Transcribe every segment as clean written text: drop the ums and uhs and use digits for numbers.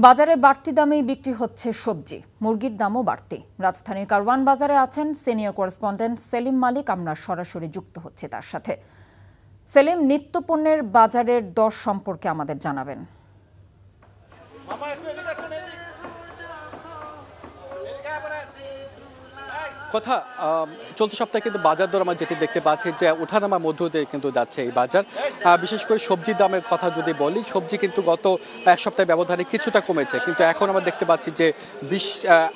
বাজারে বাড়তি দামেই বিক্রি হচ্ছে সবজি, মুরগির দামও বাড়তি। রাজধানীর কারওয়ান বাজারে আছেন সিনিয়র করেসপন্ডেন্ট সেলিম মালিক। আমরা সরাসরি যুক্ত হচ্ছে তার সাথে। সেলিম, নিত্যপণ্যের বাজারের দর সম্পর্কে আমাদের জানাবেন। কথা চলতি সপ্তাহে কিন্তু বাজার দর আমরা যেটি দেখতে পাচ্ছি যে ওঠানামার মধ্য দিয়ে কিন্তু যাচ্ছে এই বাজার। বিশেষ করে সবজির দামের কথা যদি বলি, সবজি কিন্তু গত এক সপ্তাহের ব্যবধানে কিছুটা কমেছে, কিন্তু এখন আমরা দেখতে পাচ্ছি যে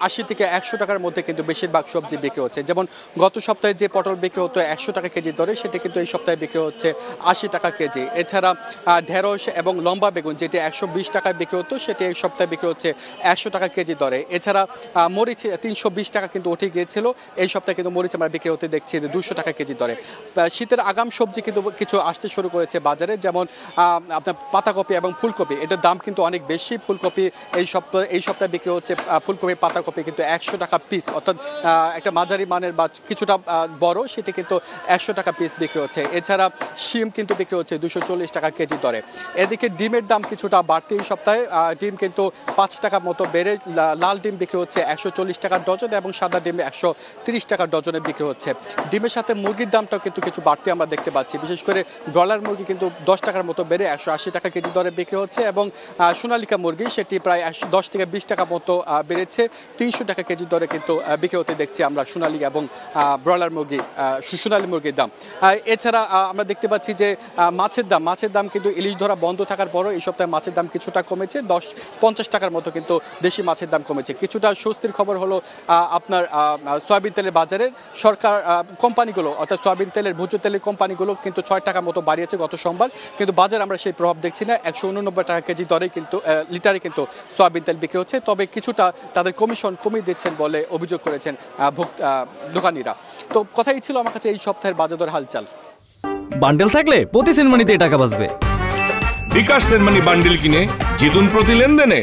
80 থেকে 100 টাকার মধ্যে কিন্তু বেশিরভাগ সবজি বিক্রি হচ্ছে। যেমন গত সপ্তাহে যে পটল বিক্রি হতো 100 টাকা কেজি দরে, সেটা কিন্তু এই সপ্তাহে বিক্রি হচ্ছে 80 টাকা কেজি। এছাড়া ঢেঁড়স এবং লম্বা বেগুন যেটি 120 টাকায় বিক্রি হতো, সেটি এই সপ্তাহে বিক্রি হচ্ছে 100 টাকা কেজি দরে। এছাড়া মরিচ 320 টাকা কিন্তু উঠে গিয়েছিল, এই সপ্তাহে কিন্তু মরিচ আমরা বিক্রি হতে দেখছি 200 টাকা কেজি দরে। শীতের আগাম সবজি কিন্তু কিছু আসতে শুরু করেছে বাজারে, যেমন আপনার পাতাকপি এবং ফুলকপি, এটার দাম কিন্তু অনেক বেশি। ফুলকপি এই সপ্তাহে বিক্রি হচ্ছে, ফুলকপি পাতাকপি কিন্তু 100 টাকা পিস, অর্থাৎ একটা মাঝারি মানের বা কিছুটা বড়, সেটি কিন্তু 100 টাকা পিস বিক্রি হচ্ছে। এছাড়া শিম কিন্তু বিক্রি হচ্ছে 240 টাকা কেজি দরে। এদিকে ডিমের দাম কিছুটা বাড়তি এই সপ্তাহে, ডিম কিন্তু 5 টাকা মতো বেড়ে লাল ডিম বিক্রি হচ্ছে 140 টাকা ডজন এবং সাদা ডিম 130 টাকা ডজনে বিক্রি হচ্ছে। ডিমের সাথে মুরগির দামটাও কিন্তু কিছু বাড়তি আমরা দেখতে পাচ্ছি। বিশেষ করে ব্রয়লার মুরগি কিন্তু 10 টাকার মতো বেড়ে 180 টাকা কেজি দরে বিক্রি হচ্ছে এবং সোনালিকা মুরগি সেটি প্রায় 10 থেকে 20 টাকা মতো বেড়েছে 300 টাকা কেজি দরে কিন্তু বিক্রি হতে দেখছি আমরা সোনালিকা এবং ব্রয়লার মুরগি, সোনালী মুরগির দাম। এছাড়া আমরা দেখতে পাচ্ছি যে মাছের দাম কিন্তু ইলিশ ধরা বন্ধ থাকার পরও এই সপ্তাহে মাছের দাম কিছুটা কমেছে, 50 টাকার মতো কিন্তু দেশি মাছের দাম কমেছে। কিছুটা স্বস্তির খবর হলো আপনার সয়াবিন তেলের বাজারে সরকার কোম্পানিগুলো, অর্থাৎ সয়াবিন তেলের ভোজ্য তেলের কোম্পানিগুলো কিন্তু 6 টাকা মতো বাড়িয়েছে গত সোমবার, কিন্তু বাজারে আমরা সেই প্রভাব দেখছি না। 189 টাকা কেজি দরে কিন্তু লিটারে কিন্তু সয়াবিন তেল বিক্রি হচ্ছে, তবে কিছুটা তাদের কমিশন কমিয়ে দিচ্ছেন বলে অভিযোগ করেছেন দোকানিরা। তো কথাই ছিল আমার কাছে এই সপ্তাহের বাজার দর হালচাল। বান্ডেল থাকলে প্রতি সেনমানিতে টাকা বাঁচবে। বিকাশ সেনমানি বান্ডেল কিনে জিতুন প্রতি লেনদেনে।